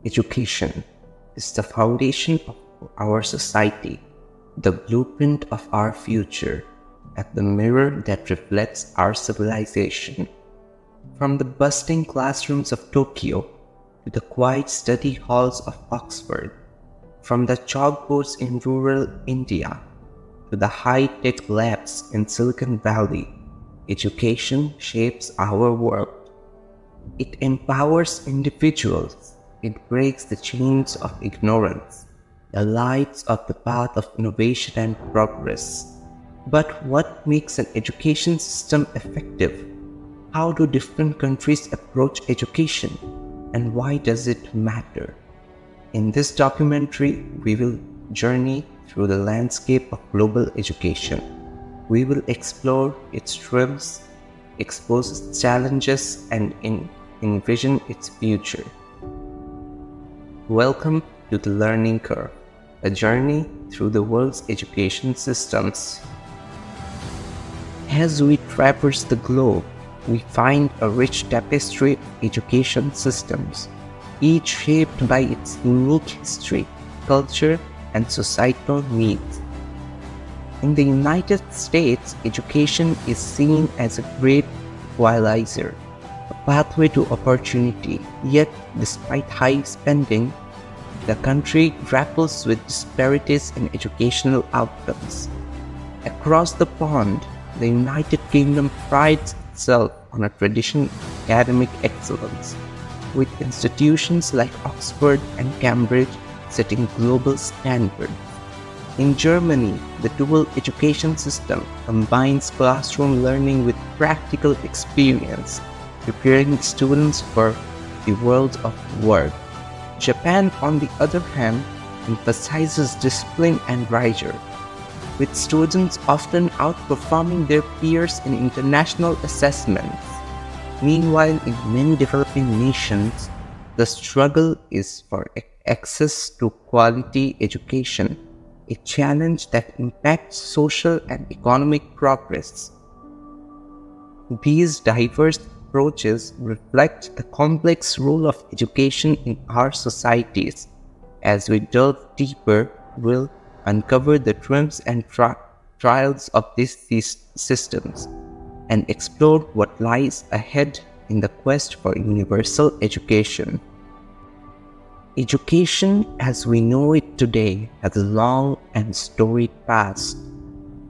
Education is the foundation of our society, the blueprint of our future, and the mirror that reflects our civilization. From the bustling classrooms of Tokyo to the quiet study halls of Oxford, from the chalkboards in rural India to the high-tech labs in Silicon Valley, education shapes our world. It empowers individuals. It breaks the chains of ignorance. It lights up the path of innovation and progress. But what makes an education system effective? How do different countries approach education? And why does it matter? In this documentary, we will journey through the landscape of global education. We will explore its triumphs, expose its challenges, and envision its future. Welcome to the Learning Curve, a journey through the world's education systems. As we traverse the globe, we find a rich tapestry of education systems, each shaped by its unique history, culture, and societal needs. In the United States, education is seen as a great equalizer, a pathway to opportunity. Yet, despite high spending, the country grapples with disparities in educational outcomes. Across the pond, the United Kingdom prides itself on a tradition of academic excellence, with institutions like Oxford and Cambridge setting global standards. In Germany, the dual education system combines classroom learning with practical experience, preparing students for the world of work. Japan, on the other hand, emphasizes discipline and rigor, with students often outperforming their peers in international assessments. Meanwhile, in many developing nations, the struggle is for access to quality education, a challenge that impacts social and economic progress. These diverse approaches reflect the complex role of education in our societies. As we delve deeper, we'll uncover the triumphs and trials of these systems and explore what lies ahead in the quest for universal education. Education as we know it today has a long and storied past.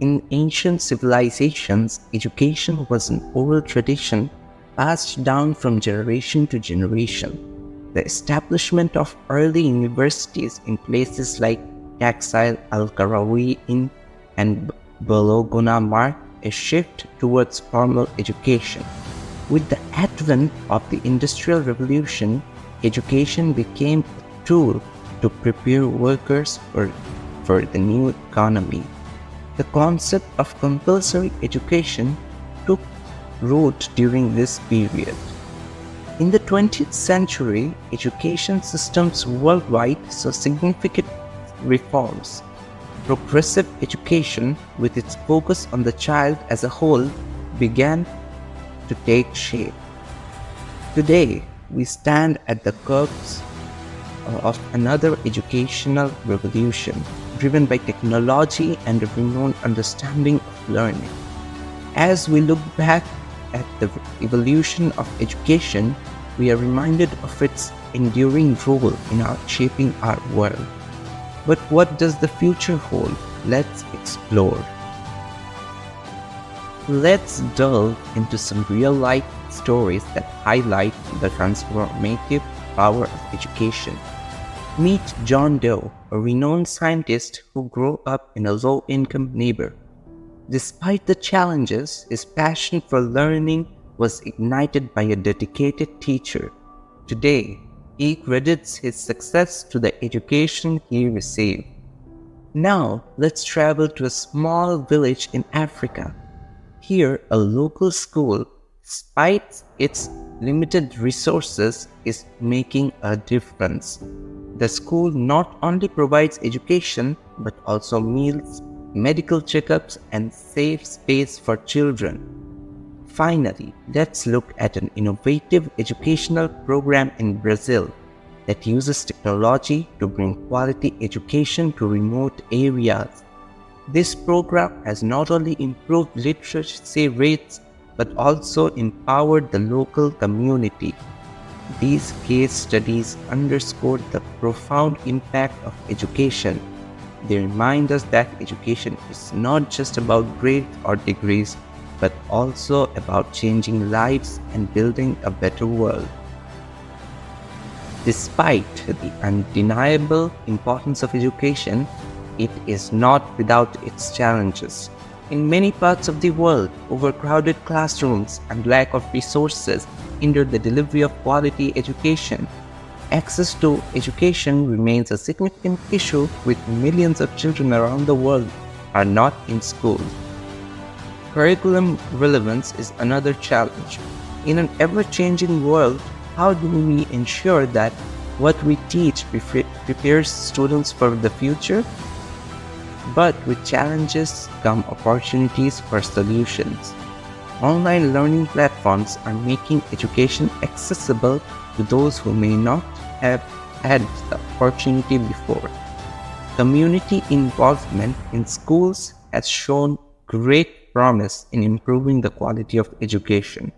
In ancient civilizations, education was an oral tradition passed down from generation to generation. The establishment of early universities in places like Taxile, Al-Qarawi and Bologna marked a shift towards formal education. With the advent of the Industrial Revolution, education became a tool to prepare workers for the new economy. The concept of compulsory education took root during this period. In the 20th century, education systems worldwide saw significant reforms. Progressive education, with its focus on the child as a whole, began to take shape. Today, we stand at the cusp of another educational revolution, driven by technology and a renewed understanding of learning. As we look back at the evolution of education, we are reminded of its enduring role in shaping our world. But what does the future hold? Let's explore. Let's delve into some real-life stories that highlight the transformative power of education. Meet John Doe, a renowned scientist who grew up in a low-income neighborhood. Despite the challenges, his passion for learning was ignited by a dedicated teacher. Today, he credits his success to the education he received. Now, let's travel to a small village in Africa. Here, a local school, despite its limited resources, is making a difference. The school not only provides education, but also meals, medical checkups, and safe space for children. Finally, let's look at an innovative educational program in Brazil. that uses technology to bring quality education to remote areas. This program has not only improved literacy rates but also empowered the local community. These case studies underscore the profound impact of education. They remind us that education is not just about grades or degrees, but also about changing lives and building a better world. Despite the undeniable importance of education, it is not without its challenges. In many parts of the world, overcrowded classrooms and lack of resources hinder the delivery of quality education. Access to education remains a significant issue, with millions of children around the world are not in school. Curriculum relevance is another challenge. In an ever-changing world, how do we ensure that what we teach prepares students for the future? But with challenges come opportunities for solutions. Online learning platforms are making education accessible to those who may not have had the opportunity before. Community involvement in schools has shown great promise in improving the quality of education,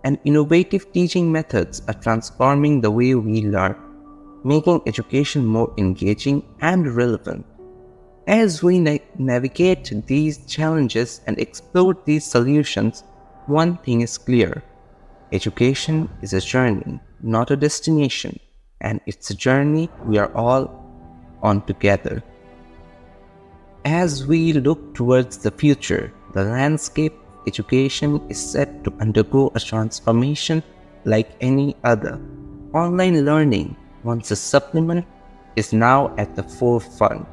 and innovative teaching methods are transforming the way we learn, making education more engaging and relevant. As we navigate these challenges and explore these solutions, one thing is clear: education is a journey, not a destination, and it's a journey we are all on together. As we look towards the future, the landscape of education is set to undergo a transformation like any other. Online learning, once a supplement, is now at the forefront,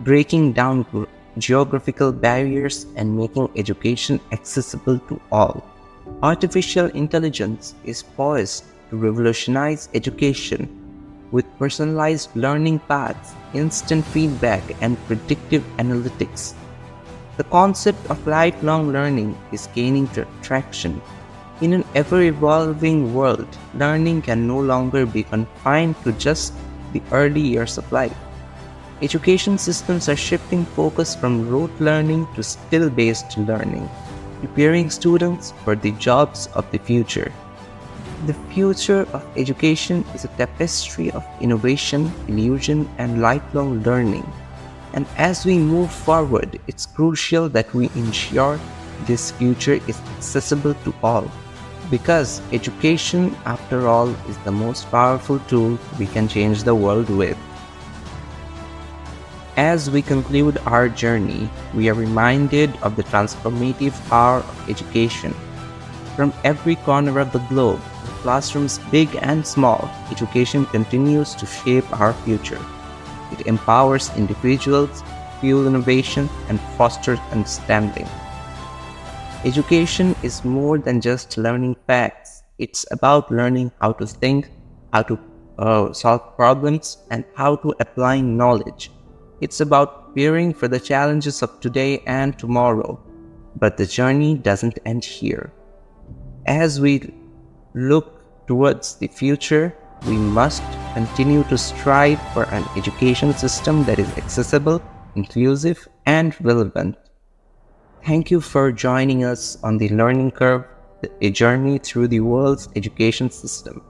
breaking down geographical barriers and making education accessible to all. Artificial intelligence is poised to revolutionize education with personalized learning paths, instant feedback, and predictive analytics. The concept of lifelong learning is gaining traction. In an ever-evolving world, learning can no longer be confined to just the early years of life. Education systems are shifting focus from rote learning to skill-based learning, preparing students for the jobs of the future. The future of education is a tapestry of innovation, illusion, and lifelong learning. And as we move forward, it's crucial that we ensure this future is accessible to all. Because education, after all, is the most powerful tool we can change the world with. As we conclude our journey, we are reminded of the transformative power of education. From every corner of the globe, classrooms big and small, education continues to shape our future. It empowers individuals, fuels innovation, and fosters understanding. Education is more than just learning facts. It's about learning how to think, how to solve problems, and how to apply knowledge. It's about preparing for the challenges of today and tomorrow. But the journey doesn't end here. As we look towards the future, we must continue to strive for an education system that is accessible, inclusive, and relevant. Thank you for joining us on the Learning Curve, a journey through the world's education system.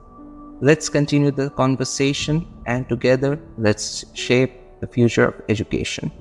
Let's continue the conversation, and together, let's shape the future of education.